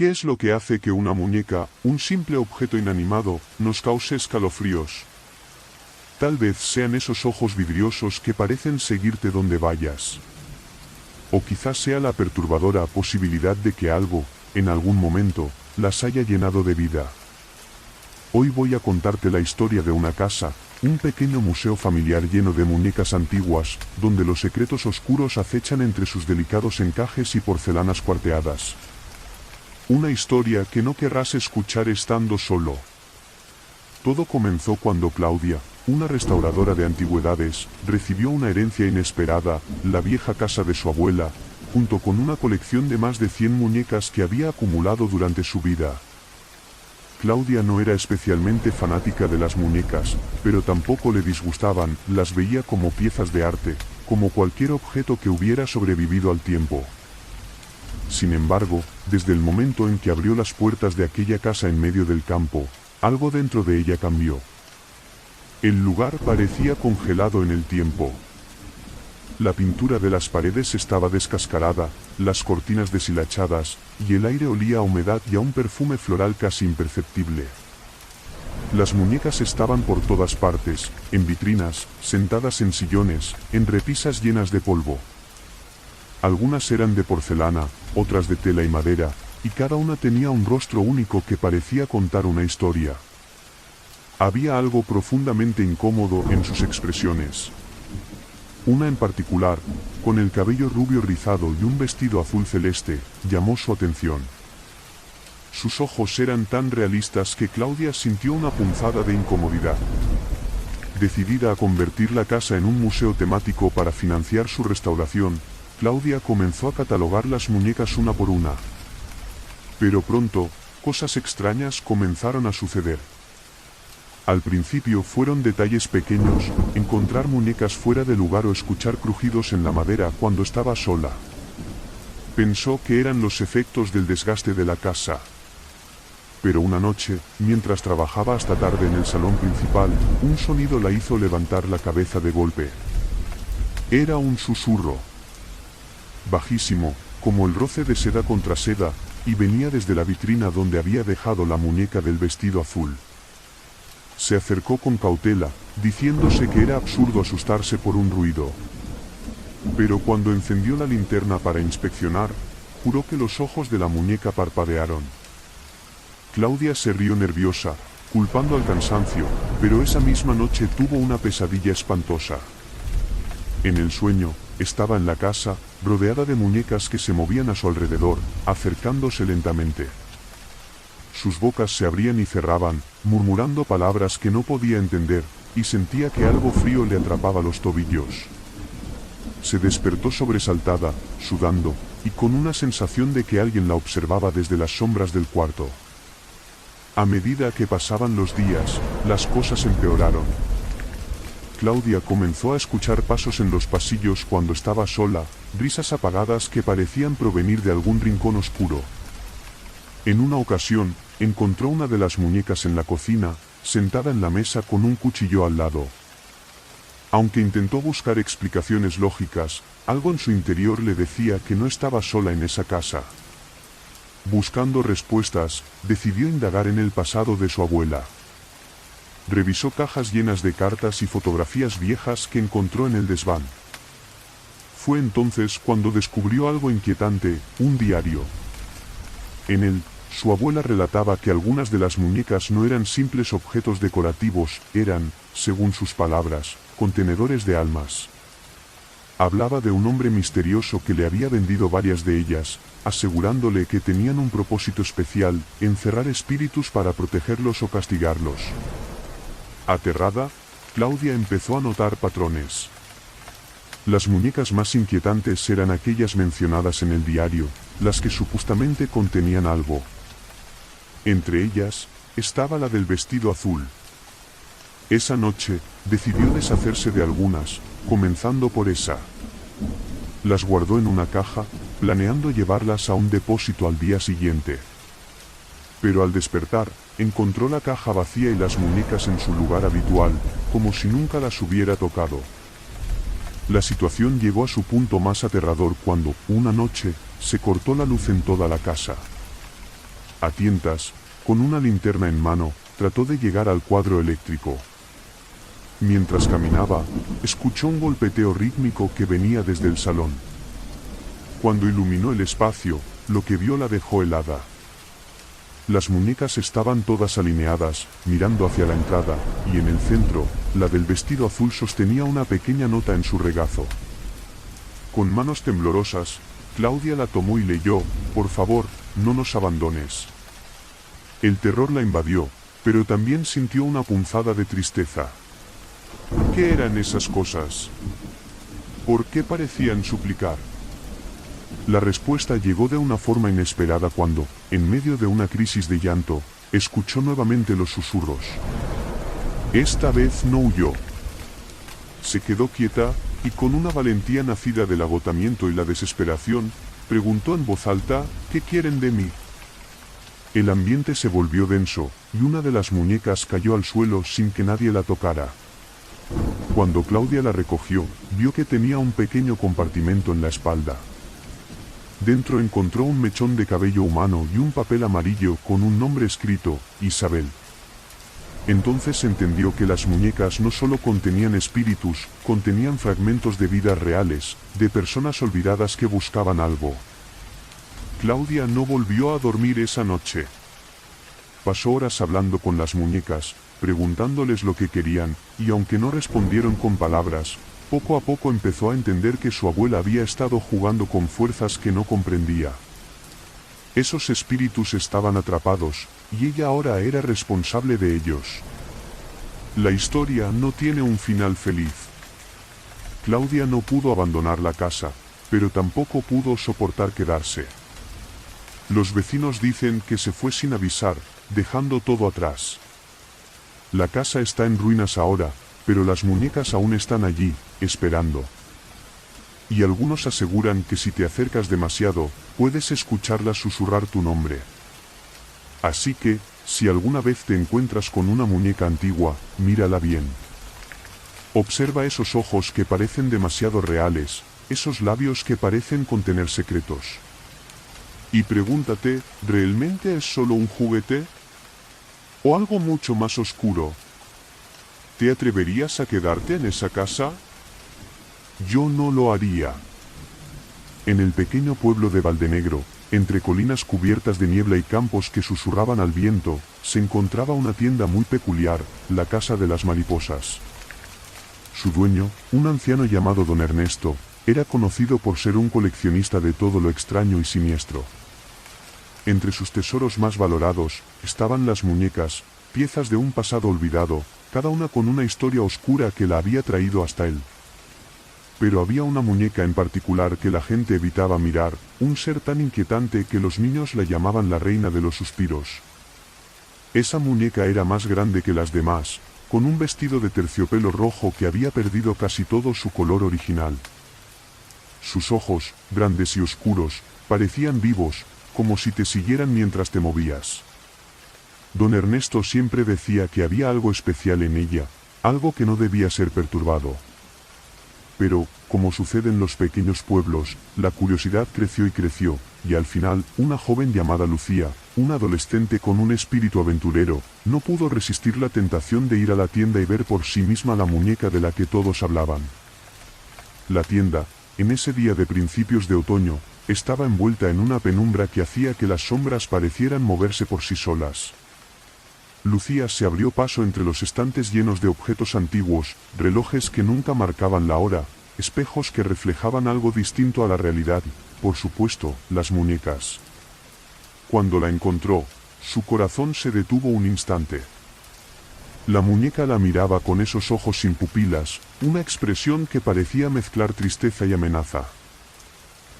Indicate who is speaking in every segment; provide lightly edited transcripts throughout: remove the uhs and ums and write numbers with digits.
Speaker 1: ¿Qué es lo que hace que una muñeca, un simple objeto inanimado, nos cause escalofríos? Tal vez sean esos ojos vidriosos que parecen seguirte donde vayas. O quizás sea la perturbadora posibilidad de que algo, en algún momento, las haya llenado de vida. Hoy voy a contarte la historia de una casa, un pequeño museo familiar lleno de muñecas antiguas, donde los secretos oscuros acechan entre sus delicados encajes y porcelanas cuarteadas. Una historia que no querrás escuchar estando solo. Todo comenzó cuando Claudia, una restauradora de antigüedades, recibió una herencia inesperada, la vieja casa de su abuela, junto con una colección de más de 100 muñecas que había acumulado durante su vida. Claudia no era especialmente fanática de las muñecas, pero tampoco le disgustaban, las veía como piezas de arte, como cualquier objeto que hubiera sobrevivido al tiempo. Sin embargo, desde el momento en que abrió las puertas de aquella casa en medio del campo, algo dentro de ella cambió. El lugar parecía congelado en el tiempo. La pintura de las paredes estaba descascarada, las cortinas deshilachadas, y el aire olía a humedad y a un perfume floral casi imperceptible. Las muñecas estaban por todas partes, en vitrinas, sentadas en sillones, en repisas llenas de polvo. Algunas eran de porcelana, otras de tela y madera, y cada una tenía un rostro único que parecía contar una historia. Había algo profundamente incómodo en sus expresiones. Una en particular, con el cabello rubio rizado y un vestido azul celeste, llamó su atención. Sus ojos eran tan realistas que Claudia sintió una punzada de incomodidad. Decidida a convertir la casa en un museo temático para financiar su restauración, Claudia comenzó a catalogar las muñecas una por una. Pero pronto, cosas extrañas comenzaron a suceder. Al principio fueron detalles pequeños, encontrar muñecas fuera de lugar o escuchar crujidos en la madera cuando estaba sola. Pensó que eran los efectos del desgaste de la casa. Pero una noche, mientras trabajaba hasta tarde en el salón principal, un sonido la hizo levantar la cabeza de golpe. Era un susurro. Bajísimo, como el roce de seda contra seda, y venía desde la vitrina donde había dejado la muñeca del vestido azul. Se acercó con cautela, diciéndose que era absurdo asustarse por un ruido. Pero cuando encendió la linterna para inspeccionar, juró que los ojos de la muñeca parpadearon. Claudia se rió nerviosa, culpando al cansancio, pero esa misma noche tuvo una pesadilla espantosa. En el sueño, estaba en la casa, rodeada de muñecas que se movían a su alrededor, acercándose lentamente. Sus bocas se abrían y cerraban, murmurando palabras que no podía entender, y sentía que algo frío le atrapaba los tobillos. Se despertó sobresaltada, sudando, y con una sensación de que alguien la observaba desde las sombras del cuarto. A medida que pasaban los días, las cosas empeoraron. Claudia comenzó a escuchar pasos en los pasillos cuando estaba sola, risas apagadas que parecían provenir de algún rincón oscuro. En una ocasión, encontró una de las muñecas en la cocina, sentada en la mesa con un cuchillo al lado. Aunque intentó buscar explicaciones lógicas, algo en su interior le decía que no estaba sola en esa casa. Buscando respuestas, decidió indagar en el pasado de su abuela. Revisó cajas llenas de cartas y fotografías viejas que encontró en el desván. Fue entonces cuando descubrió algo inquietante, un diario. En él, su abuela relataba que algunas de las muñecas no eran simples objetos decorativos, eran, según sus palabras, contenedores de almas. Hablaba de un hombre misterioso que le había vendido varias de ellas, asegurándole que tenían un propósito especial, encerrar espíritus para protegerlos o castigarlos. Aterrada, Claudia empezó a notar patrones. Las muñecas más inquietantes eran aquellas mencionadas en el diario, las que supuestamente contenían algo. Entre ellas, estaba la del vestido azul. Esa noche, decidió deshacerse de algunas, comenzando por esa. Las guardó en una caja, planeando llevarlas a un depósito al día siguiente. Pero al despertar, encontró la caja vacía y las muñecas en su lugar habitual, como si nunca las hubiera tocado. La situación llegó a su punto más aterrador cuando, una noche, se cortó la luz en toda la casa. A tientas, con una linterna en mano, trató de llegar al cuadro eléctrico. Mientras caminaba, escuchó un golpeteo rítmico que venía desde el salón. Cuando iluminó el espacio, lo que vio la dejó helada. Las muñecas estaban todas alineadas, mirando hacia la entrada, y en el centro, la del vestido azul sostenía una pequeña nota en su regazo. Con manos temblorosas, Claudia la tomó y leyó: «Por favor, no nos abandones». El terror la invadió, pero también sintió una punzada de tristeza. ¿Qué eran esas cosas? ¿Por qué parecían suplicar? La respuesta llegó de una forma inesperada cuando, en medio de una crisis de llanto, escuchó nuevamente los susurros. Esta vez no huyó. Se quedó quieta, y con una valentía nacida del agotamiento y la desesperación, preguntó en voz alta: «¿Qué quieren de mí?». El ambiente se volvió denso, y una de las muñecas cayó al suelo sin que nadie la tocara. Cuando Claudia la recogió, vio que tenía un pequeño compartimento en la espalda. Dentro encontró un mechón de cabello humano y un papel amarillo con un nombre escrito: Isabel. Entonces entendió que las muñecas no solo contenían espíritus, contenían fragmentos de vidas reales, de personas olvidadas que buscaban algo. Claudia no volvió a dormir esa noche. Pasó horas hablando con las muñecas, preguntándoles lo que querían, y aunque no respondieron con palabras, poco a poco empezó a entender que su abuela había estado jugando con fuerzas que no comprendía. Esos espíritus estaban atrapados, y ella ahora era responsable de ellos. La historia no tiene un final feliz. Claudia no pudo abandonar la casa, pero tampoco pudo soportar quedarse. Los vecinos dicen que se fue sin avisar, dejando todo atrás. La casa está en ruinas ahora, pero las muñecas aún están allí, esperando. Y algunos aseguran que si te acercas demasiado, puedes escucharlas susurrar tu nombre. Así que, si alguna vez te encuentras con una muñeca antigua, mírala bien. Observa esos ojos que parecen demasiado reales, esos labios que parecen contener secretos. Y pregúntate, ¿realmente es solo un juguete? ¿O algo mucho más oscuro? ¿Te atreverías a quedarte en esa casa? Yo no lo haría. En el pequeño pueblo de Valdenegro, entre colinas cubiertas de niebla y campos que susurraban al viento, se encontraba una tienda muy peculiar, la Casa de las Mariposas. Su dueño, un anciano llamado Don Ernesto, era conocido por ser un coleccionista de todo lo extraño y siniestro. Entre sus tesoros más valorados, estaban las muñecas, piezas de un pasado olvidado, cada una con una historia oscura que la había traído hasta él. Pero había una muñeca en particular que la gente evitaba mirar, un ser tan inquietante que los niños la llamaban la reina de los suspiros. Esa muñeca era más grande que las demás, con un vestido de terciopelo rojo que había perdido casi todo su color original. Sus ojos, grandes y oscuros, parecían vivos, como si te siguieran mientras te movías. Don Ernesto siempre decía que había algo especial en ella, algo que no debía ser perturbado. Pero, como sucede en los pequeños pueblos, la curiosidad creció y creció, y al final, una joven llamada Lucía, una adolescente con un espíritu aventurero, no pudo resistir la tentación de ir a la tienda y ver por sí misma la muñeca de la que todos hablaban. La tienda, en ese día de principios de otoño, estaba envuelta en una penumbra que hacía que las sombras parecieran moverse por sí solas. Lucía se abrió paso entre los estantes llenos de objetos antiguos, relojes que nunca marcaban la hora, espejos que reflejaban algo distinto a la realidad, por supuesto, las muñecas. Cuando la encontró, su corazón se detuvo un instante. La muñeca la miraba con esos ojos sin pupilas, una expresión que parecía mezclar tristeza y amenaza.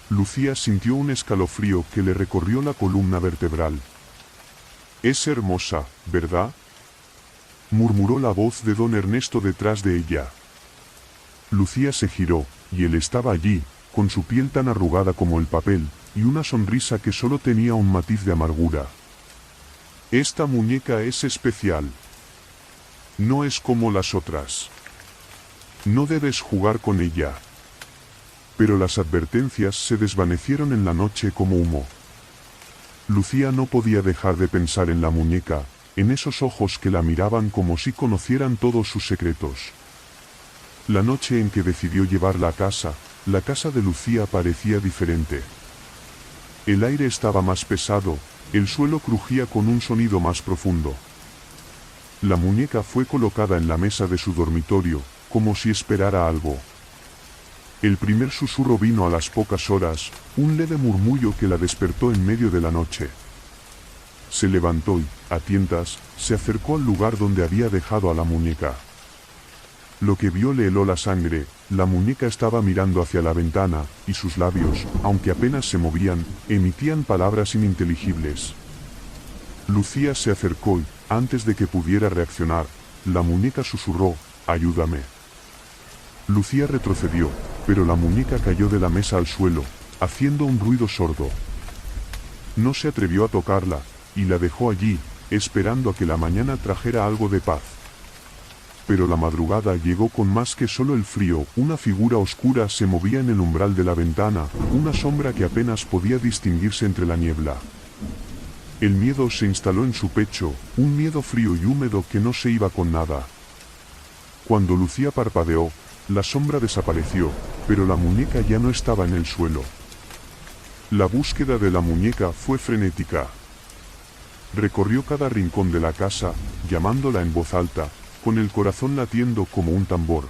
Speaker 1: Lucía sintió un escalofrío que le recorrió la columna vertebral. «Es hermosa, ¿verdad?», murmuró la voz de don Ernesto detrás de ella. Lucía se giró, y él estaba allí, con su piel tan arrugada como el papel, y una sonrisa que solo tenía un matiz de amargura. «Esta muñeca es especial. No es como las otras. No debes jugar con ella». Pero las advertencias se desvanecieron en la noche como humo. Lucía no podía dejar de pensar en la muñeca, en esos ojos que la miraban como si conocieran todos sus secretos. La noche en que decidió llevarla a casa, la casa de Lucía parecía diferente. El aire estaba más pesado, el suelo crujía con un sonido más profundo. La muñeca fue colocada en la mesa de su dormitorio, como si esperara algo. El primer susurro vino a las pocas horas, un leve murmullo que la despertó en medio de la noche. Se levantó y, a tientas, se acercó al lugar donde había dejado a la muñeca. Lo que vio le heló la sangre, la muñeca estaba mirando hacia la ventana, y sus labios, aunque apenas se movían, emitían palabras ininteligibles. Lucía se acercó y, antes de que pudiera reaccionar, la muñeca susurró, «Ayúdame». Lucía retrocedió, pero la muñeca cayó de la mesa al suelo, haciendo un ruido sordo. No se atrevió a tocarla, y la dejó allí, esperando a que la mañana trajera algo de paz. Pero la madrugada llegó con más que solo el frío, una figura oscura se movía en el umbral de la ventana, una sombra que apenas podía distinguirse entre la niebla. El miedo se instaló en su pecho, un miedo frío y húmedo que no se iba con nada. Cuando Lucía parpadeó, la sombra desapareció, pero la muñeca ya no estaba en el suelo. La búsqueda de la muñeca fue frenética. Recorrió cada rincón de la casa, llamándola en voz alta, con el corazón latiendo como un tambor.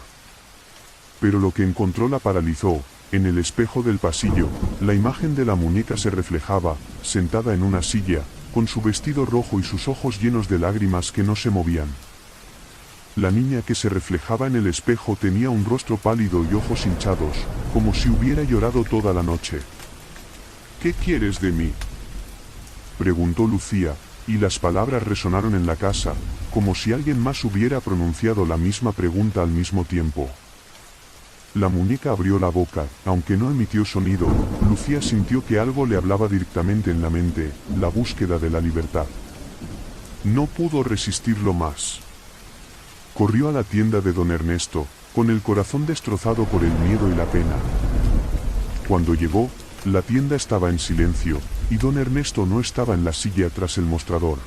Speaker 1: Pero lo que encontró la paralizó. En el espejo del pasillo, la imagen de la muñeca se reflejaba, sentada en una silla, con su vestido rojo y sus ojos llenos de lágrimas que no se movían. La niña que se reflejaba en el espejo tenía un rostro pálido y ojos hinchados, como si hubiera llorado toda la noche. «¿Qué quieres de mí?», preguntó Lucía, y las palabras resonaron en la casa, como si alguien más hubiera pronunciado la misma pregunta al mismo tiempo. La muñeca abrió la boca, aunque no emitió sonido. Lucía sintió que algo le hablaba directamente en la mente, la búsqueda de la libertad. No pudo resistirlo más. Corrió a la tienda de don Ernesto, con el corazón destrozado por el miedo y la pena. Cuando llegó, la tienda estaba en silencio, y don Ernesto no estaba en la silla tras el mostrador.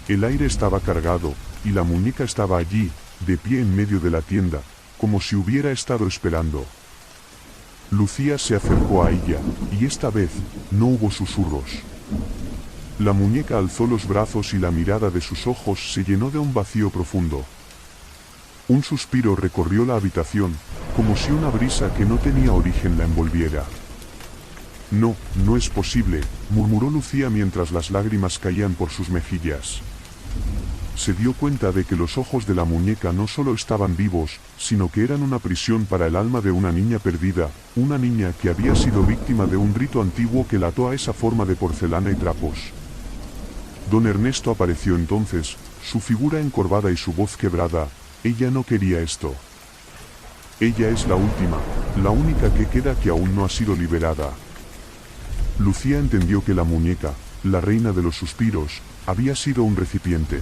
Speaker 1: El aire estaba cargado, y la muñeca estaba allí, de pie en medio de la tienda, como si hubiera estado esperando. Lucía se acercó a ella, y esta vez, no hubo susurros. La muñeca alzó los brazos y la mirada de sus ojos se llenó de un vacío profundo. Un suspiro recorrió la habitación, como si una brisa que no tenía origen la envolviera. «No, no es posible», murmuró Lucía mientras las lágrimas caían por sus mejillas. Se dio cuenta de que los ojos de la muñeca no solo estaban vivos, sino que eran una prisión para el alma de una niña perdida, una niña que había sido víctima de un rito antiguo que la ató a esa forma de porcelana y trapos. Don Ernesto apareció entonces, su figura encorvada y su voz quebrada. «Ella no quería esto. Ella es la última, la única que queda que aún no ha sido liberada». Lucía entendió que la muñeca, la reina de los suspiros, había sido un recipiente.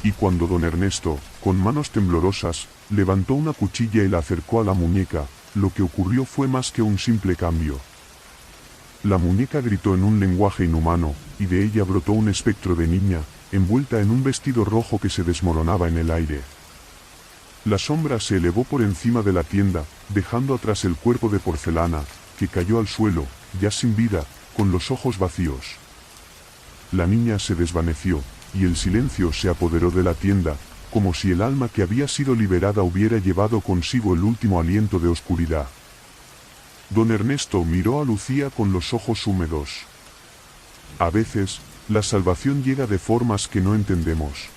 Speaker 1: Y cuando don Ernesto, con manos temblorosas, levantó una cuchilla y la acercó a la muñeca, lo que ocurrió fue más que un simple cambio. La muñeca gritó en un lenguaje inhumano, y de ella brotó un espectro de niña, envuelta en un vestido rojo que se desmoronaba en el aire. La sombra se elevó por encima de la tienda, dejando atrás el cuerpo de porcelana, que cayó al suelo, ya sin vida, con los ojos vacíos. La niña se desvaneció, y el silencio se apoderó de la tienda, como si el alma que había sido liberada hubiera llevado consigo el último aliento de oscuridad. Don Ernesto miró a Lucía con los ojos húmedos. A veces, la salvación llega de formas que no entendemos.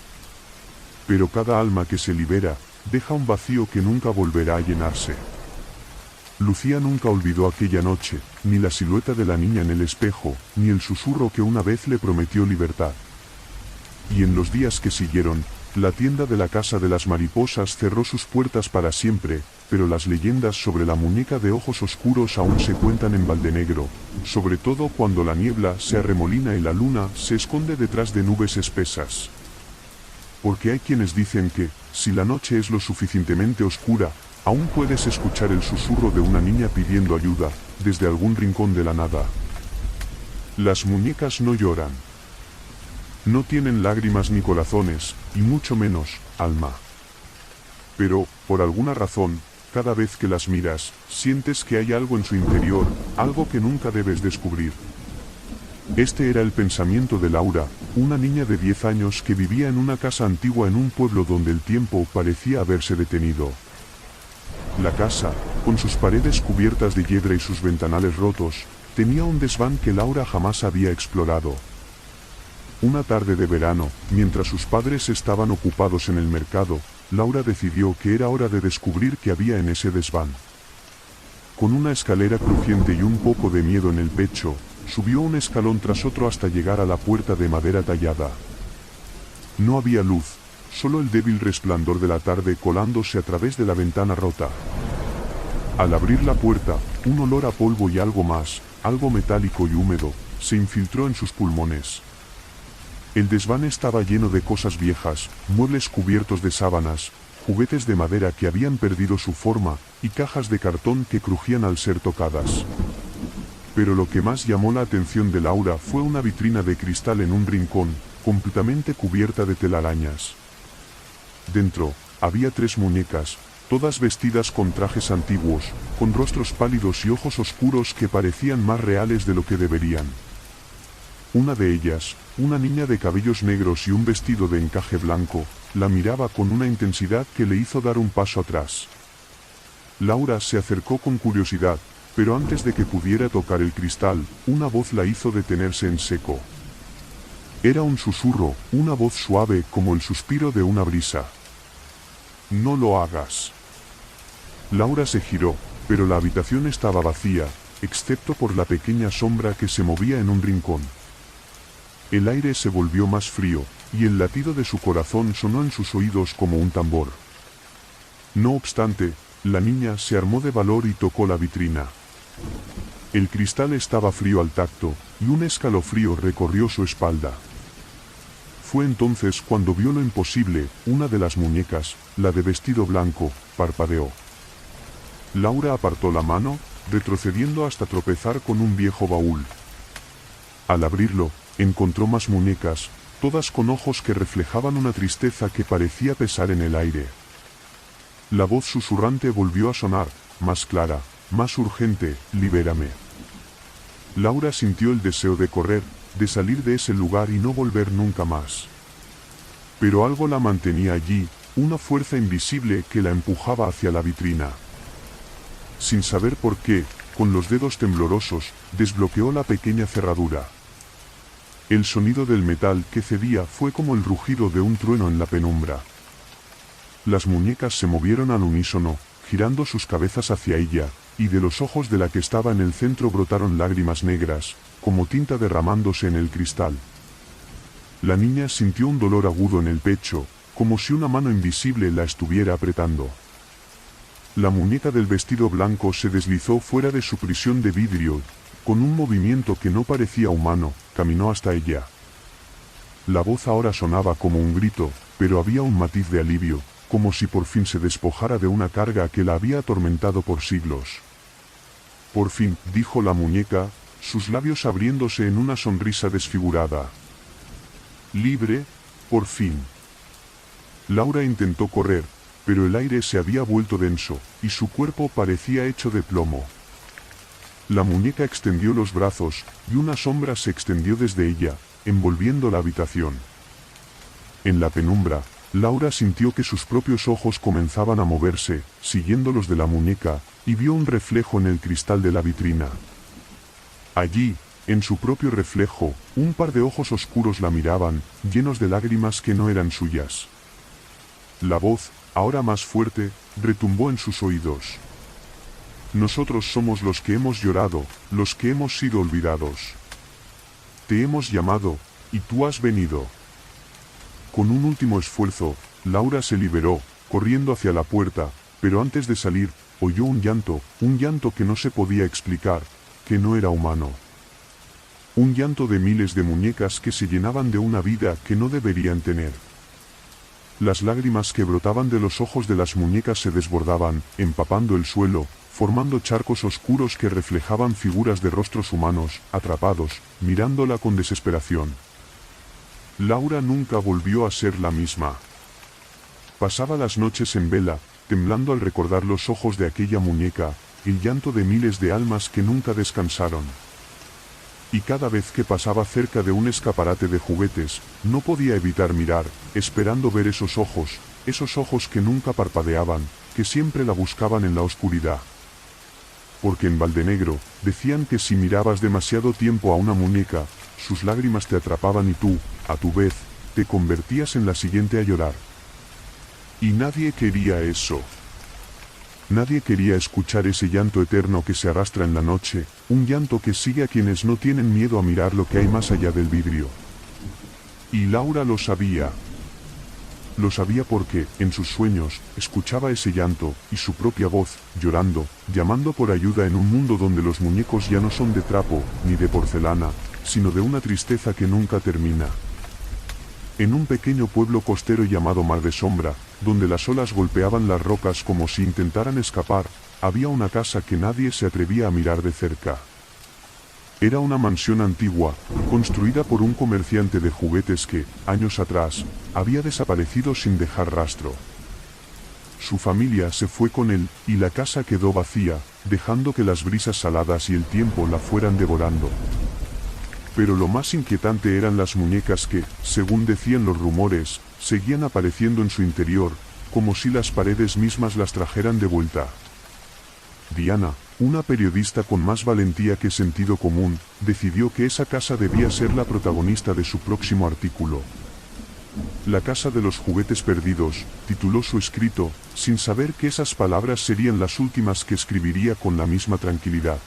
Speaker 1: Pero cada alma que se libera, deja un vacío que nunca volverá a llenarse. Lucía nunca olvidó aquella noche, ni la silueta de la niña en el espejo, ni el susurro que una vez le prometió libertad. Y en los días que siguieron, la tienda de la Casa de las Mariposas cerró sus puertas para siempre, pero las leyendas sobre la muñeca de ojos oscuros aún se cuentan en Valdenegro, sobre todo cuando la niebla se arremolina y la luna se esconde detrás de nubes espesas. Porque hay quienes dicen que, si la noche es lo suficientemente oscura, aún puedes escuchar el susurro de una niña pidiendo ayuda, desde algún rincón de la nada. Las muñecas no lloran. No tienen lágrimas ni corazones, y mucho menos, alma. Pero, por alguna razón, cada vez que las miras, sientes que hay algo en su interior, algo que nunca debes descubrir. Este era el pensamiento de Laura, una niña de 10 años que vivía en una casa antigua en un pueblo donde el tiempo parecía haberse detenido. La casa, con sus paredes cubiertas de hiedra y sus ventanales rotos, tenía un desván que Laura jamás había explorado. Una tarde de verano, mientras sus padres estaban ocupados en el mercado, Laura decidió que era hora de descubrir qué había en ese desván. Con una escalera crujiente y un poco de miedo en el pecho, subió un escalón tras otro hasta llegar a la puerta de madera tallada. No había luz, solo el débil resplandor de la tarde colándose a través de la ventana rota. Al abrir la puerta, un olor a polvo y algo más, algo metálico y húmedo, se infiltró en sus pulmones. El desván estaba lleno de cosas viejas, muebles cubiertos de sábanas, juguetes de madera que habían perdido su forma, y cajas de cartón que crujían al ser tocadas. Pero lo que más llamó la atención de Laura fue una vitrina de cristal en un rincón, completamente cubierta de telarañas. Dentro, había 3 muñecas, todas vestidas con trajes antiguos, con rostros pálidos y ojos oscuros que parecían más reales de lo que deberían. Una de ellas, una niña de cabellos negros y un vestido de encaje blanco, la miraba con una intensidad que le hizo dar un paso atrás. Laura se acercó con curiosidad, pero antes de que pudiera tocar el cristal, una voz la hizo detenerse en seco. Era un susurro, una voz suave como el suspiro de una brisa. «No lo hagas». Laura se giró, pero la habitación estaba vacía, excepto por la pequeña sombra que se movía en un rincón. El aire se volvió más frío, y el latido de su corazón sonó en sus oídos como un tambor. No obstante, la niña se armó de valor y tocó la vitrina. El cristal estaba frío al tacto, y un escalofrío recorrió su espalda. Fue entonces cuando vio lo imposible, una de las muñecas, la de vestido blanco, parpadeó. Laura apartó la mano, retrocediendo hasta tropezar con un viejo baúl. Al abrirlo, encontró más muñecas, todas con ojos que reflejaban una tristeza que parecía pesar en el aire. La voz susurrante volvió a sonar, más clara, más urgente: «Libérame». Laura sintió el deseo de correr, de salir de ese lugar y no volver nunca más. Pero algo la mantenía allí, una fuerza invisible que la empujaba hacia la vitrina. Sin saber por qué, con los dedos temblorosos, desbloqueó la pequeña cerradura. El sonido del metal que cedía fue como el rugido de un trueno en la penumbra. Las muñecas se movieron al unísono, girando sus cabezas hacia ella, y de los ojos de la que estaba en el centro brotaron lágrimas negras, como tinta derramándose en el cristal. La niña sintió un dolor agudo en el pecho, como si una mano invisible la estuviera apretando. La muñeca del vestido blanco se deslizó fuera de su prisión de vidrio, con un movimiento que no parecía humano, caminó hasta ella. La voz ahora sonaba como un grito, pero había un matiz de alivio, como si por fin se despojara de una carga que la había atormentado por siglos. «Por fin», dijo la muñeca, sus labios abriéndose en una sonrisa desfigurada. «Libre, por fin». Laura intentó correr, pero el aire se había vuelto denso, y su cuerpo parecía hecho de plomo. La muñeca extendió los brazos, y una sombra se extendió desde ella, envolviendo la habitación. En la penumbra, Laura sintió que sus propios ojos comenzaban a moverse, siguiendo los de la muñeca, y vio un reflejo en el cristal de la vitrina. Allí, en su propio reflejo, un par de ojos oscuros la miraban, llenos de lágrimas que no eran suyas. La voz, ahora más fuerte, retumbó en sus oídos. «Nosotros somos los que hemos llorado, los que hemos sido olvidados. Te hemos llamado, y tú has venido». Con un último esfuerzo, Laura se liberó, corriendo hacia la puerta, pero antes de salir, oyó un llanto que no se podía explicar, que no era humano. Un llanto de miles de muñecas que se llenaban de una vida que no deberían tener. Las lágrimas que brotaban de los ojos de las muñecas se desbordaban, empapando el suelo, formando charcos oscuros que reflejaban figuras de rostros humanos, atrapados, mirándola con desesperación. Laura nunca volvió a ser la misma. Pasaba las noches en vela, temblando al recordar los ojos de aquella muñeca, el llanto de miles de almas que nunca descansaron. Y cada vez que pasaba cerca de un escaparate de juguetes, no podía evitar mirar, esperando ver esos ojos que nunca parpadeaban, que siempre la buscaban en la oscuridad. Porque en Valdenegro, decían que si mirabas demasiado tiempo a una muñeca, sus lágrimas te atrapaban y tú, a tu vez, te convertías en la siguiente a llorar. Y nadie quería eso. Nadie quería escuchar ese llanto eterno que se arrastra en la noche, un llanto que sigue a quienes no tienen miedo a mirar lo que hay más allá del vidrio. Y Laura lo sabía. Lo sabía porque, en sus sueños, escuchaba ese llanto, y su propia voz, llorando, llamando por ayuda en un mundo donde los muñecos ya no son de trapo, ni de porcelana, sino de una tristeza que nunca termina. En un pequeño pueblo costero llamado Mar de Sombra, donde las olas golpeaban las rocas como si intentaran escapar, había una casa que nadie se atrevía a mirar de cerca. Era una mansión antigua, construida por un comerciante de juguetes que, años atrás, había desaparecido sin dejar rastro. Su familia se fue con él, y la casa quedó vacía, dejando que las brisas saladas y el tiempo la fueran devorando. Pero lo más inquietante eran las muñecas que, según decían los rumores, seguían apareciendo en su interior, como si las paredes mismas las trajeran de vuelta. Diana, una periodista con más valentía que sentido común, decidió que esa casa debía ser la protagonista de su próximo artículo. La casa de los juguetes perdidos, tituló su escrito, sin saber que esas palabras serían las últimas que escribiría con la misma tranquilidad.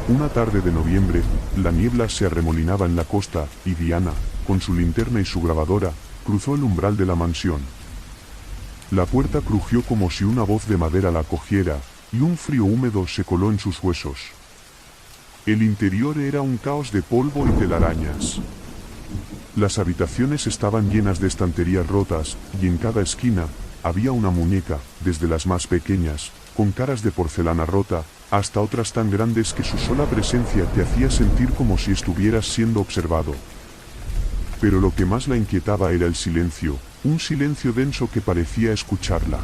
Speaker 1: Una tarde de noviembre, la niebla se arremolinaba en la costa, y Diana, con su linterna y su grabadora, cruzó el umbral de la mansión. La puerta crujió como si una voz de madera la cogiera, y un frío húmedo se coló en sus huesos. El interior era un caos de polvo y telarañas. Las habitaciones estaban llenas de estanterías rotas, y en cada esquina, había una muñeca, desde las más pequeñas, con caras de porcelana rota, hasta otras tan grandes que su sola presencia te hacía sentir como si estuvieras siendo observado. Pero lo que más la inquietaba era el silencio, un silencio denso que parecía escucharla.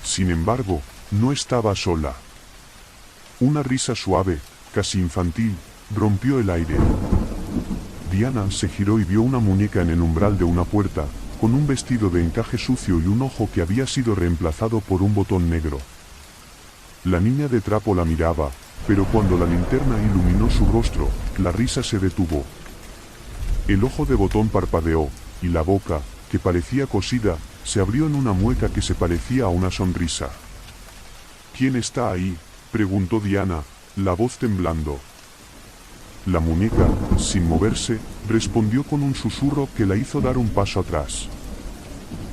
Speaker 1: Sin embargo, no estaba sola. Una risa suave, casi infantil, rompió el aire. Diana se giró y vio una muñeca en el umbral de una puerta, con un vestido de encaje sucio y un ojo que había sido reemplazado por un botón negro. La niña de trapo la miraba, pero cuando la linterna iluminó su rostro, la risa se detuvo. El ojo de botón parpadeó, y la boca, que parecía cosida, se abrió en una mueca que se parecía a una sonrisa. ¿Quién está ahí?, preguntó Diana, la voz temblando. La muñeca, sin moverse, respondió con un susurro que la hizo dar un paso atrás.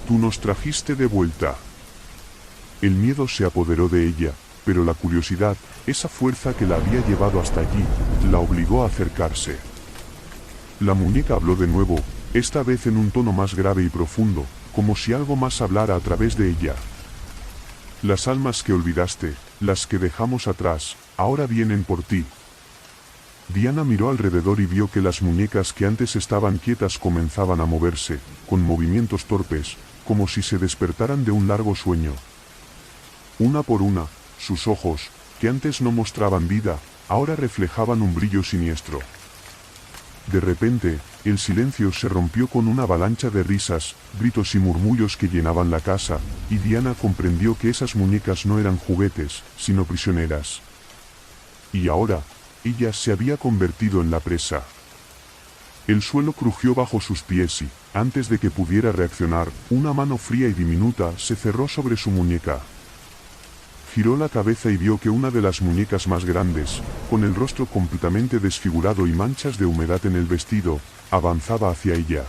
Speaker 1: «Tú nos trajiste de vuelta». El miedo se apoderó de ella, pero la curiosidad, esa fuerza que la había llevado hasta allí, la obligó a acercarse. La muñeca habló de nuevo, esta vez en un tono más grave y profundo, como si algo más hablara a través de ella. «Las almas que olvidaste, las que dejamos atrás, ahora vienen por ti». Diana miró alrededor y vio que las muñecas que antes estaban quietas comenzaban a moverse, con movimientos torpes, como si se despertaran de un largo sueño. Una por una, sus ojos, que antes no mostraban vida, ahora reflejaban un brillo siniestro. De repente, el silencio se rompió con una avalancha de risas, gritos y murmullos que llenaban la casa, y Diana comprendió que esas muñecas no eran juguetes, sino prisioneras. Y ahora, ella se había convertido en la presa. El suelo crujió bajo sus pies y, antes de que pudiera reaccionar, una mano fría y diminuta se cerró sobre su muñeca. Giró la cabeza y vio que una de las muñecas más grandes, con el rostro completamente desfigurado y manchas de humedad en el vestido, avanzaba hacia ella.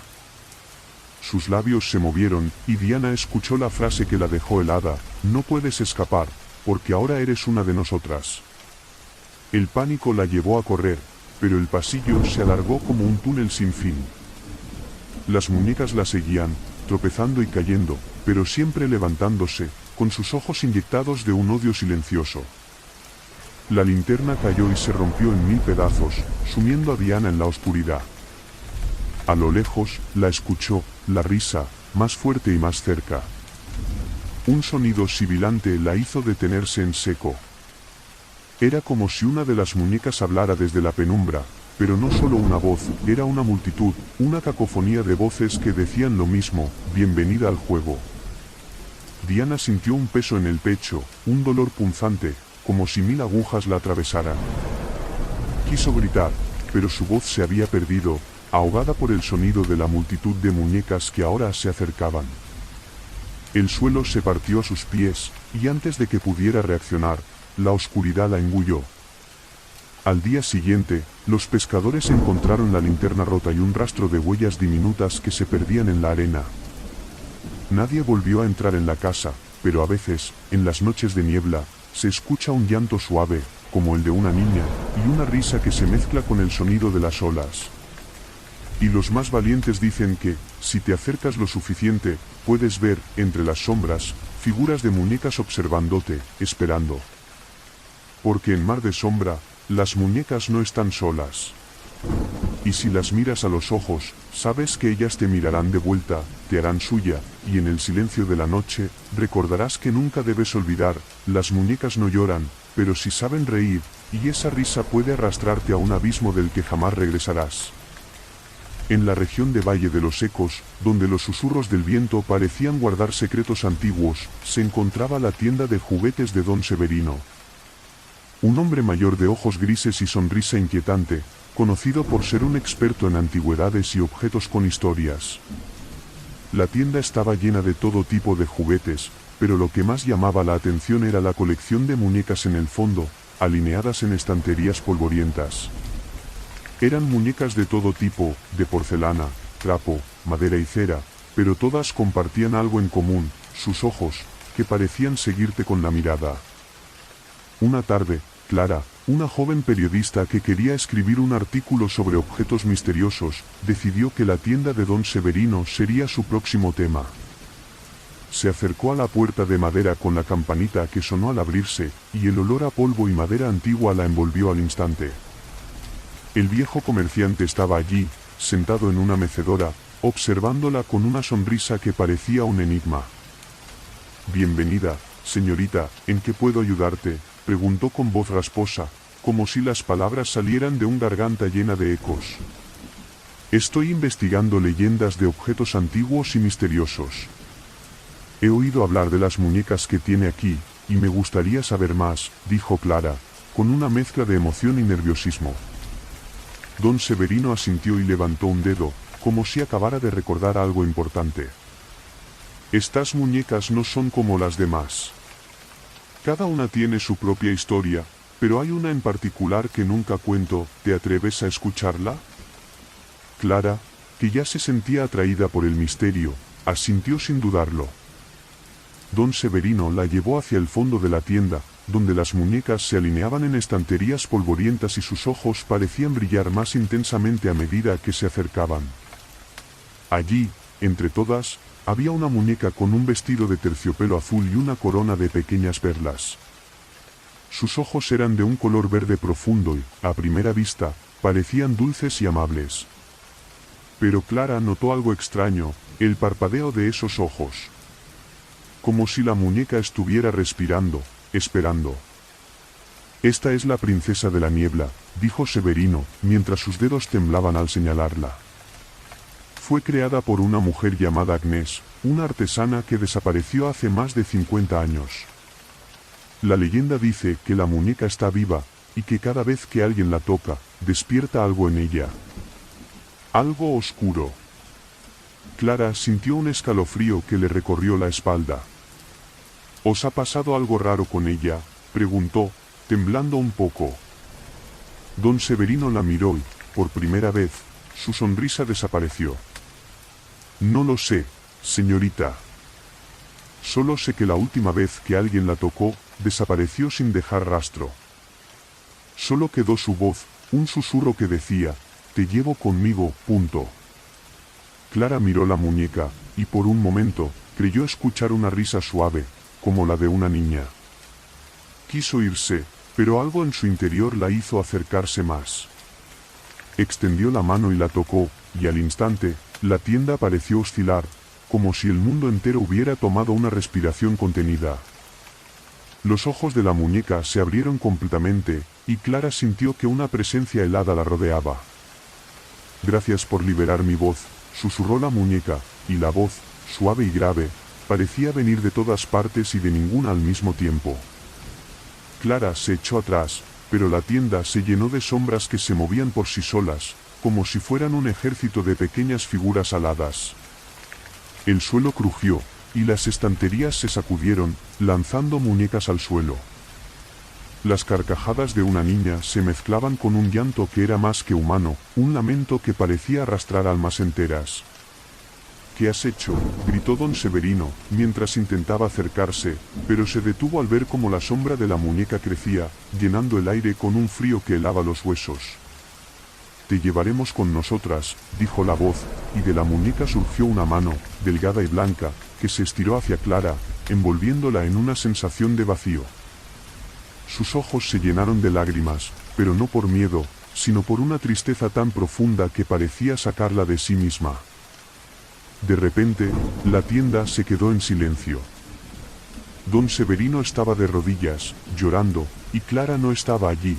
Speaker 1: Sus labios se movieron, y Diana escuchó la frase que la dejó helada: «No puedes escapar, porque ahora eres una de nosotras». El pánico la llevó a correr, pero el pasillo se alargó como un túnel sin fin. Las muñecas la seguían, tropezando y cayendo, pero siempre levantándose, con sus ojos inyectados de un odio silencioso. La linterna cayó y se rompió en 1000 pedazos, sumiendo a Diana en la oscuridad. A lo lejos, la escuchó, la risa, más fuerte y más cerca. Un sonido sibilante la hizo detenerse en seco. Era como si una de las muñecas hablara desde la penumbra, pero no solo una voz, era una multitud, una cacofonía de voces que decían lo mismo: bienvenida al juego. Diana sintió un peso en el pecho, un dolor punzante, como si 1000 agujas la atravesaran. Quiso gritar, pero su voz se había perdido, ahogada por el sonido de la multitud de muñecas que ahora se acercaban. El suelo se partió a sus pies, y antes de que pudiera reaccionar, la oscuridad la engulló. Al día siguiente, los pescadores encontraron la linterna rota y un rastro de huellas diminutas que se perdían en la arena. Nadie volvió a entrar en la casa, pero a veces, en las noches de niebla, se escucha un llanto suave, como el de una niña, y una risa que se mezcla con el sonido de las olas. Y los más valientes dicen que, si te acercas lo suficiente, puedes ver, entre las sombras, figuras de muñecas observándote, esperando. Porque en Mar de Sombra, las muñecas no están solas. Y si las miras a los ojos, sabes que ellas te mirarán de vuelta, te harán suya, y en el silencio de la noche, recordarás que nunca debes olvidar: las muñecas no lloran, pero sí saben reír, y esa risa puede arrastrarte a un abismo del que jamás regresarás. En la región de Valle de los Ecos, donde los susurros del viento parecían guardar secretos antiguos, se encontraba la tienda de juguetes de Don Severino. Un hombre mayor de ojos grises y sonrisa inquietante, conocido por ser un experto en antigüedades y objetos con historias. La tienda estaba llena de todo tipo de juguetes, pero lo que más llamaba la atención era la colección de muñecas en el fondo, alineadas en estanterías polvorientas. Eran muñecas de todo tipo, de porcelana, trapo, madera y cera, pero todas compartían algo en común: sus ojos, que parecían seguirte con la mirada. Una tarde, Clara, una joven periodista que quería escribir un artículo sobre objetos misteriosos, decidió que la tienda de Don Severino sería su próximo tema. Se acercó a la puerta de madera con la campanita que sonó al abrirse, y el olor a polvo y madera antigua la envolvió al instante. El viejo comerciante estaba allí, sentado en una mecedora, observándola con una sonrisa que parecía un enigma. «Bienvenida, señorita, ¿en qué puedo ayudarte?», preguntó con voz rasposa, como si las palabras salieran de una garganta llena de ecos. «Estoy investigando leyendas de objetos antiguos y misteriosos. He oído hablar de las muñecas que tiene aquí, y me gustaría saber más», dijo Clara, con una mezcla de emoción y nerviosismo. Don Severino asintió y levantó un dedo, como si acabara de recordar algo importante. «Estas muñecas no son como las demás. Cada una tiene su propia historia, pero hay una en particular que nunca cuento. ¿Te atreves a escucharla?». Clara, que ya se sentía atraída por el misterio, asintió sin dudarlo. Don Severino la llevó hacia el fondo de la tienda, donde las muñecas se alineaban en estanterías polvorientas y sus ojos parecían brillar más intensamente a medida que se acercaban. Allí, entre todas, había una muñeca con un vestido de terciopelo azul y una corona de pequeñas perlas. Sus ojos eran de un color verde profundo y, a primera vista, parecían dulces y amables. Pero Clara notó algo extraño: el parpadeo de esos ojos. Como si la muñeca estuviera respirando, esperando. «Esta es la princesa de la niebla», dijo Severino, mientras sus dedos temblaban al señalarla. Fue creada por una mujer llamada Agnès, una artesana que desapareció hace más de 50 años. La leyenda dice que la muñeca está viva, y que cada vez que alguien la toca, despierta algo en ella. Algo oscuro. Clara sintió un escalofrío que le recorrió la espalda. «¿Os ha pasado algo raro con ella?», preguntó, temblando un poco. Don Severino la miró y, por primera vez, su sonrisa desapareció. «No lo sé, señorita. Solo sé que la última vez que alguien la tocó, desapareció sin dejar rastro. Solo quedó su voz, un susurro que decía: te llevo conmigo, punto». Clara miró la muñeca, y por un momento, creyó escuchar una risa suave, como la de una niña. Quiso irse, pero algo en su interior la hizo acercarse más. Extendió la mano y la tocó, y al instante, la tienda pareció oscilar, como si el mundo entero hubiera tomado una respiración contenida. Los ojos de la muñeca se abrieron completamente, y Clara sintió que una presencia helada la rodeaba. «Gracias por liberar mi voz», susurró la muñeca, y la voz, suave y grave, parecía venir de todas partes y de ninguna al mismo tiempo. Clara se echó atrás, pero la tienda se llenó de sombras que se movían por sí solas, como si fueran un ejército de pequeñas figuras aladas. El suelo crujió, y las estanterías se sacudieron, lanzando muñecas al suelo. Las carcajadas de una niña se mezclaban con un llanto que era más que humano, un lamento que parecía arrastrar almas enteras. «¿Qué has hecho?», gritó don Severino, mientras intentaba acercarse, pero se detuvo al ver cómo la sombra de la muñeca crecía, llenando el aire con un frío que helaba los huesos. «Te llevaremos con nosotras», dijo la voz, y de la muñeca surgió una mano, delgada y blanca, que se estiró hacia Clara, envolviéndola en una sensación de vacío. Sus ojos se llenaron de lágrimas, pero no por miedo, sino por una tristeza tan profunda que parecía sacarla de sí misma. De repente, la tienda se quedó en silencio. Don Severino estaba de rodillas, llorando, y Clara no estaba allí.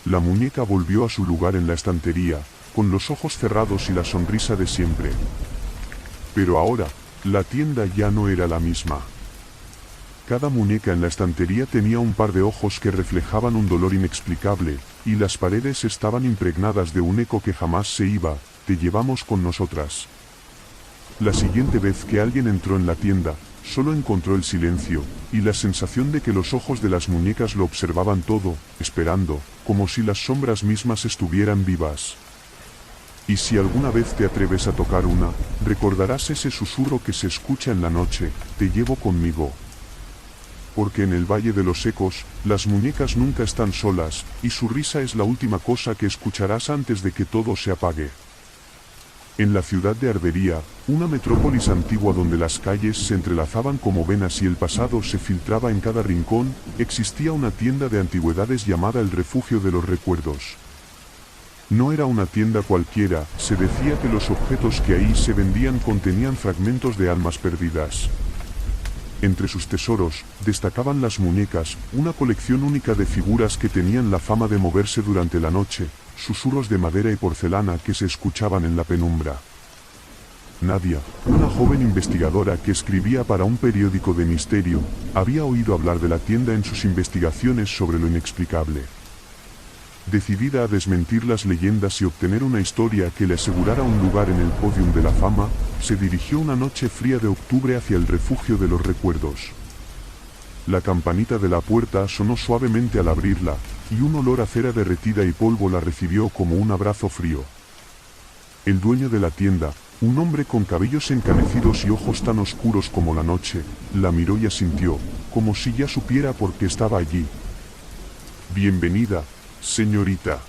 Speaker 1: La muñeca volvió a su lugar en la estantería, con los ojos cerrados y la sonrisa de siempre. Pero ahora, la tienda ya no era la misma. Cada muñeca en la estantería tenía un par de ojos que reflejaban un dolor inexplicable, y las paredes estaban impregnadas de un eco que jamás se iba: «Te llevamos con nosotras». La siguiente vez que alguien entró en la tienda, solo encontró el silencio, y la sensación de que los ojos de las muñecas lo observaban todo, esperando, como si las sombras mismas estuvieran vivas. Y si alguna vez te atreves a tocar una, recordarás ese susurro que se escucha en la noche: «Te llevo conmigo». Porque en el Valle de los Ecos, las muñecas nunca están solas, y su risa es la última cosa que escucharás antes de que todo se apague. En la ciudad de Ardería, una metrópolis antigua donde las calles se entrelazaban como venas y el pasado se filtraba en cada rincón, existía una tienda de antigüedades llamada el Refugio de los Recuerdos. No era una tienda cualquiera, se decía que los objetos que ahí se vendían contenían fragmentos de almas perdidas. Entre sus tesoros, destacaban las muñecas, una colección única de figuras que tenían la fama de moverse durante la noche, susurros de madera y porcelana que se escuchaban en la penumbra. Nadia, una joven investigadora que escribía para un periódico de misterio, había oído hablar de la tienda en sus investigaciones sobre lo inexplicable. Decidida a desmentir las leyendas y obtener una historia que le asegurara un lugar en el podium de la fama, se dirigió una noche fría de octubre hacia el Refugio de los Recuerdos. La campanita de la puerta sonó suavemente al abrirla, y un olor a cera derretida y polvo la recibió como un abrazo frío. El dueño de la tienda, un hombre con cabellos encanecidos y ojos tan oscuros como la noche, la miró y asintió, como si ya supiera por qué estaba allí. «Bienvenida, señorita.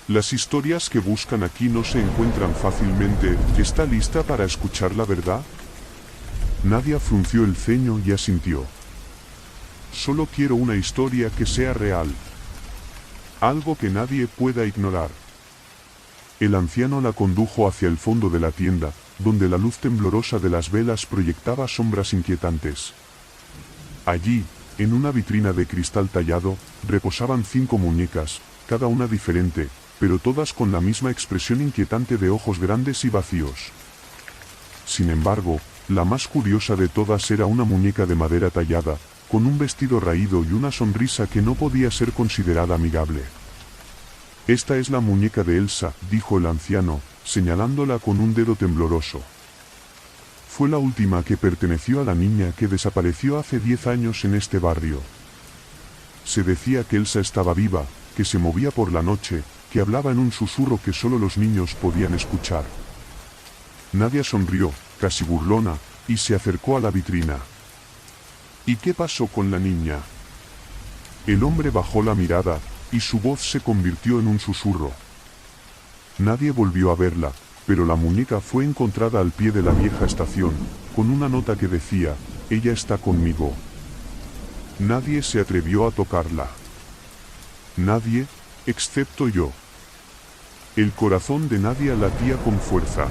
Speaker 1: Las historias que buscan aquí no se encuentran fácilmente. ¿Está lista para escuchar la verdad?». Nadia frunció el ceño y asintió. «Solo quiero una historia que sea real. Algo que nadie pueda ignorar». El anciano la condujo hacia el fondo de la tienda, donde la luz temblorosa de las velas proyectaba sombras inquietantes. Allí, en una vitrina de cristal tallado, reposaban 5 muñecas, cada una diferente, pero todas con la misma expresión inquietante de ojos grandes y vacíos. Sin embargo, la más curiosa de todas era una muñeca de madera tallada, con un vestido raído y una sonrisa que no podía ser considerada amigable. «Esta es la muñeca de Elsa», dijo el anciano, señalándola con un dedo tembloroso. «Fue la última que perteneció a la niña que desapareció hace 10 años en este barrio. Se decía que Elsa estaba viva, que se movía por la noche, que hablaba en un susurro que solo los niños podían escuchar». Nadia sonrió, casi burlona, y se acercó a la vitrina. «¿Y qué pasó con la niña?». El hombre bajó la mirada, y su voz se convirtió en un susurro. Nadie volvió a verla, pero la muñeca fue encontrada al pie de la vieja estación, con una nota que decía: ella está conmigo. Nadie se atrevió a tocarla. Nadie, excepto yo. El corazón de Nadia latía con fuerza.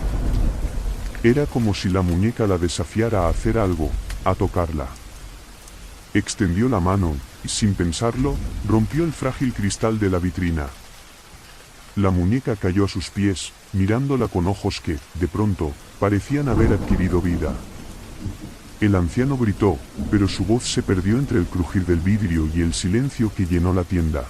Speaker 1: Era como si la muñeca la desafiara a hacer algo, a tocarla. Extendió la mano, y sin pensarlo, rompió el frágil cristal de la vitrina. La muñeca cayó a sus pies, mirándola con ojos que, de pronto, parecían haber adquirido vida. El anciano gritó, pero su voz se perdió entre el crujir del vidrio y el silencio que llenó la tienda.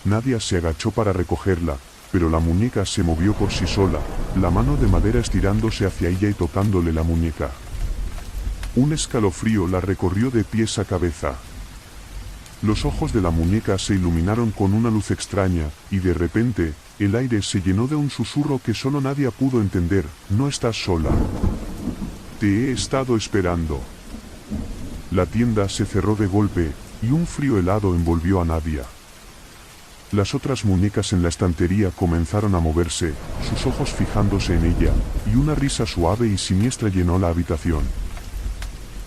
Speaker 1: Nadia se agachó para recogerla, pero la muñeca se movió por sí sola, la mano de madera estirándose hacia ella y tocándole la muñeca. Un escalofrío la recorrió de pies a cabeza. Los ojos de la muñeca se iluminaron con una luz extraña, y de repente, el aire se llenó de un susurro que solo Nadia pudo entender: no estás sola. Te he estado esperando. La tienda se cerró de golpe, y un frío helado envolvió a Nadia. Las otras muñecas en la estantería comenzaron a moverse, sus ojos fijándose en ella, y una risa suave y siniestra llenó la habitación.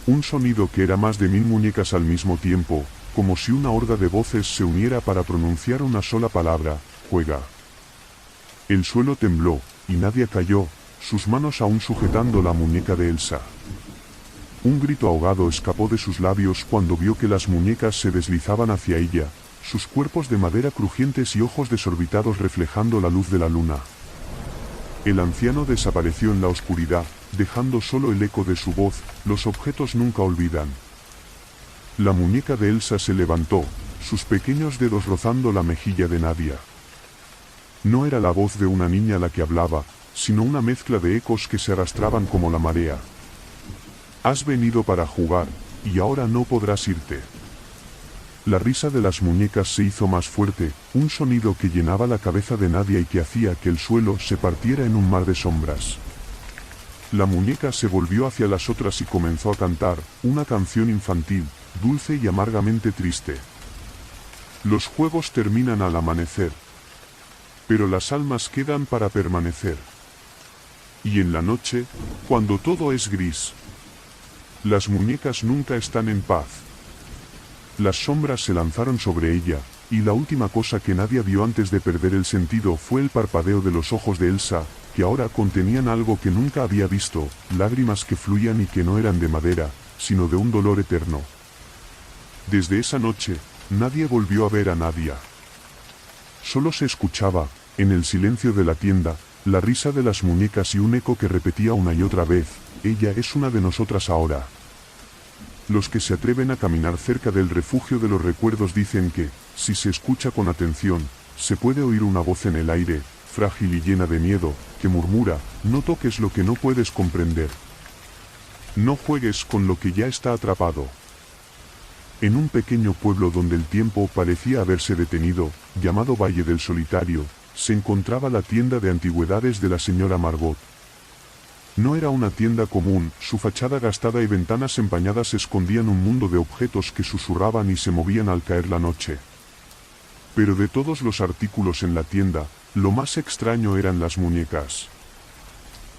Speaker 1: Un sonido que era más de 1000 muñecas al mismo tiempo, como si una horda de voces se uniera para pronunciar una sola palabra: juega. El suelo tembló, y Nadia cayó, sus manos aún sujetando la muñeca de Elsa. Un grito ahogado escapó de sus labios cuando vio que las muñecas se deslizaban hacia ella, sus cuerpos de madera crujientes y ojos desorbitados reflejando la luz de la luna. El anciano desapareció en la oscuridad, dejando solo el eco de su voz: los objetos nunca olvidan. La muñeca de Elsa se levantó, sus pequeños dedos rozando la mejilla de Nadia. No era la voz de una niña la que hablaba, sino una mezcla de ecos que se arrastraban como la marea. Has venido para jugar, y ahora no podrás irte. La risa de las muñecas se hizo más fuerte, un sonido que llenaba la cabeza de Nadia y que hacía que el suelo se partiera en un mar de sombras. La muñeca se volvió hacia las otras y comenzó a cantar, una canción infantil, dulce y amargamente triste. Los juegos terminan al amanecer, pero las almas quedan para permanecer. Y en la noche, cuando todo es gris, las muñecas nunca están en paz. Las sombras se lanzaron sobre ella, y la última cosa que Nadia vio antes de perder el sentido fue el parpadeo de los ojos de Elsa, que ahora contenían algo que nunca había visto, lágrimas que fluían y que no eran de madera, sino de un dolor eterno. Desde esa noche, nadie volvió a ver a Nadia. Solo se escuchaba, en el silencio de la tienda, la risa de las muñecas y un eco que repetía una y otra vez: ella es una de nosotras ahora. Los que se atreven a caminar cerca del refugio de los recuerdos dicen que, si se escucha con atención, se puede oír una voz en el aire, frágil y llena de miedo, que murmura: no toques lo que no puedes comprender. No juegues con lo que ya está atrapado. En un pequeño pueblo donde el tiempo parecía haberse detenido, llamado Valle del Solitario, se encontraba la tienda de antigüedades de la señora Margot. No era una tienda común, su fachada gastada y ventanas empañadas escondían un mundo de objetos que susurraban y se movían al caer la noche. Pero de todos los artículos en la tienda, lo más extraño eran las muñecas.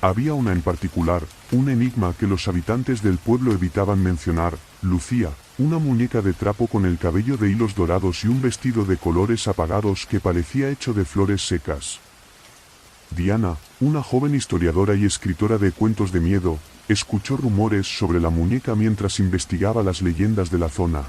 Speaker 1: Había una en particular, un enigma que los habitantes del pueblo evitaban mencionar: Lucía, una muñeca de trapo con el cabello de hilos dorados y un vestido de colores apagados que parecía hecho de flores secas. Diana, una joven historiadora y escritora de cuentos de miedo, escuchó rumores sobre la muñeca mientras investigaba las leyendas de la zona.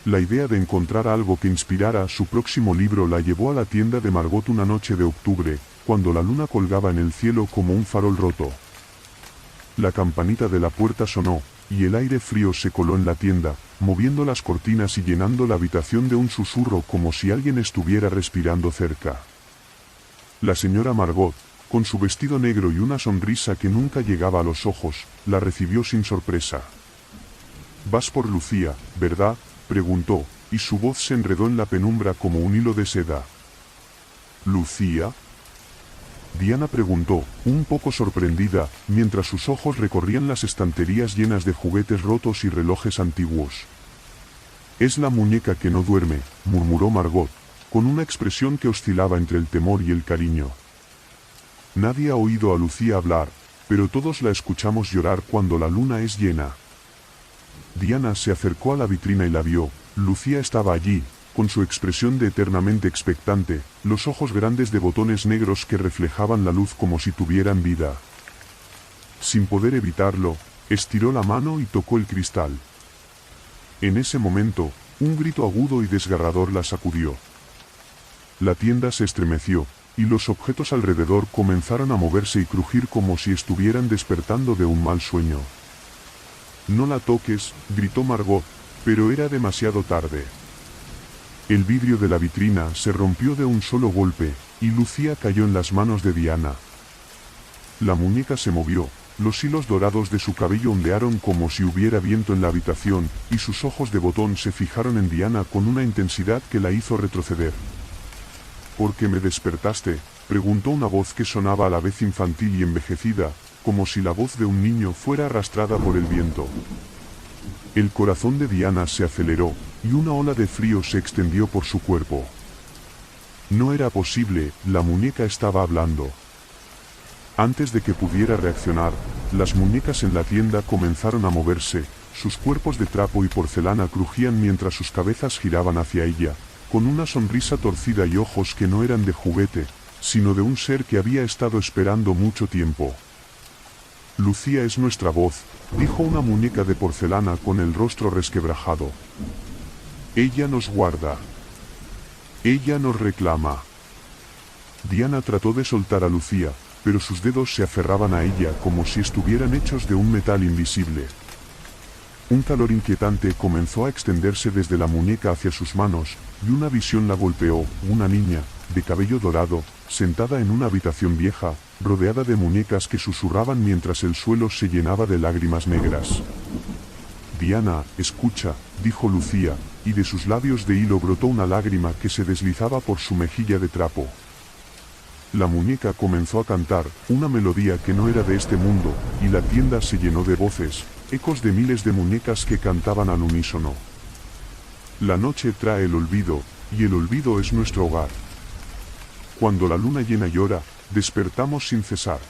Speaker 1: La idea de encontrar algo que inspirara su próximo libro la llevó a la tienda de Margot una noche de octubre, cuando la luna colgaba en el cielo como un farol roto. La campanita de la puerta sonó, y el aire frío se coló en la tienda, moviendo las cortinas y llenando la habitación de un susurro como si alguien estuviera respirando cerca. La señora Margot, con su vestido negro y una sonrisa que nunca llegaba a los ojos, la recibió sin sorpresa. «Vas por Lucía, ¿verdad?», preguntó, y su voz se enredó en la penumbra como un hilo de seda. «¿Lucía?», Diana preguntó, un poco sorprendida, mientras sus ojos recorrían las estanterías llenas de juguetes rotos y relojes antiguos. «Es la muñeca que no duerme», murmuró Margot, con una expresión que oscilaba entre el temor y el cariño. «Nadie ha oído a Lucía hablar, pero todos la escuchamos llorar cuando la luna es llena. Diana se acercó a la vitrina y la vio. Lucía estaba allí, con su expresión de eternamente expectante, los ojos grandes de botones negros que reflejaban la luz como si tuvieran vida. Sin poder evitarlo, estiró la mano y tocó el cristal. En ese momento, un grito agudo y desgarrador la sacudió. La tienda se estremeció, y los objetos alrededor comenzaron a moverse y crujir como si estuvieran despertando de un mal sueño. «No la toques», gritó Margot, pero era demasiado tarde. El vidrio de la vitrina se rompió de un solo golpe, y Lucía cayó en las manos de Diana. La muñeca se movió, los hilos dorados de su cabello ondearon como si hubiera viento en la habitación, y sus ojos de botón se fijaron en Diana con una intensidad que la hizo retroceder. «¿Por qué me despertaste?», preguntó una voz que sonaba a la vez infantil y envejecida, como si la voz de un niño fuera arrastrada por el viento. El corazón de Diana se aceleró, y una ola de frío se extendió por su cuerpo. No era posible, la muñeca estaba hablando. Antes de que pudiera reaccionar, las muñecas en la tienda comenzaron a moverse, sus cuerpos de trapo y porcelana crujían mientras sus cabezas giraban hacia ella, con una sonrisa torcida y ojos que no eran de juguete, sino de un ser que había estado esperando mucho tiempo. «Lucía es nuestra voz», dijo una muñeca de porcelana con el rostro resquebrajado. «Ella nos guarda. Ella nos reclama». Diana trató de soltar a Lucía, pero sus dedos se aferraban a ella como si estuvieran hechos de un metal invisible. Un calor inquietante comenzó a extenderse desde la muñeca hacia sus manos, y una visión la golpeó, una niña, de cabello dorado, sentada en una habitación vieja, rodeada de muñecas que susurraban mientras el suelo se llenaba de lágrimas negras. «Diana, escucha», dijo Lucía, y de sus labios de hilo brotó una lágrima que se deslizaba por su mejilla de trapo. La muñeca comenzó a cantar, una melodía que no era de este mundo, y la tienda se llenó de voces, ecos de miles de muñecas que cantaban al unísono. «La noche trae el olvido, y el olvido es nuestro hogar. Cuando la luna llena llora, despertamos sin cesar».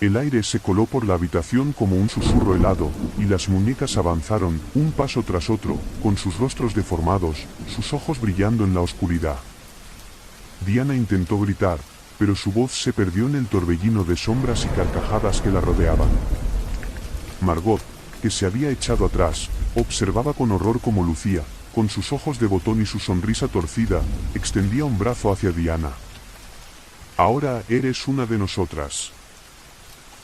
Speaker 1: El aire se coló por la habitación como un susurro helado, y las muñecas avanzaron, un paso tras otro, con sus rostros deformados, sus ojos brillando en la oscuridad. Diana intentó gritar, pero su voz se perdió en el torbellino de sombras y carcajadas que la rodeaban. Margot, que se había echado atrás, observaba con horror como Lucía, con sus ojos de botón y su sonrisa torcida, extendía un brazo hacia Diana. «Ahora eres una de nosotras.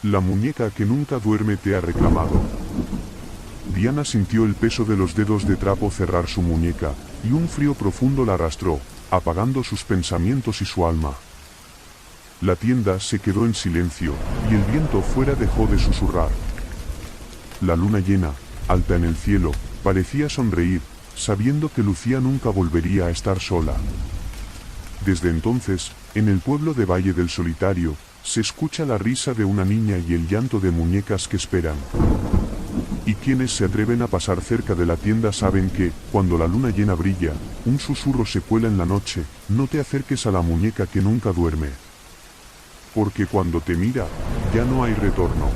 Speaker 1: La muñeca que nunca duerme te ha reclamado». Diana sintió el peso de los dedos de trapo cerrar su muñeca, y un frío profundo la arrastró, apagando sus pensamientos y su alma. La tienda se quedó en silencio, y el viento fuera dejó de susurrar. La luna llena, alta en el cielo, parecía sonreír, sabiendo que Lucía nunca volvería a estar sola. Desde entonces, en el pueblo de Valle del Solitario, se escucha la risa de una niña y el llanto de muñecas que esperan. Y quienes se atreven a pasar cerca de la tienda saben que, cuando la luna llena brilla, un susurro se cuela en la noche: «No te acerques a la muñeca que nunca duerme. Porque cuando te mira, ya no hay retorno».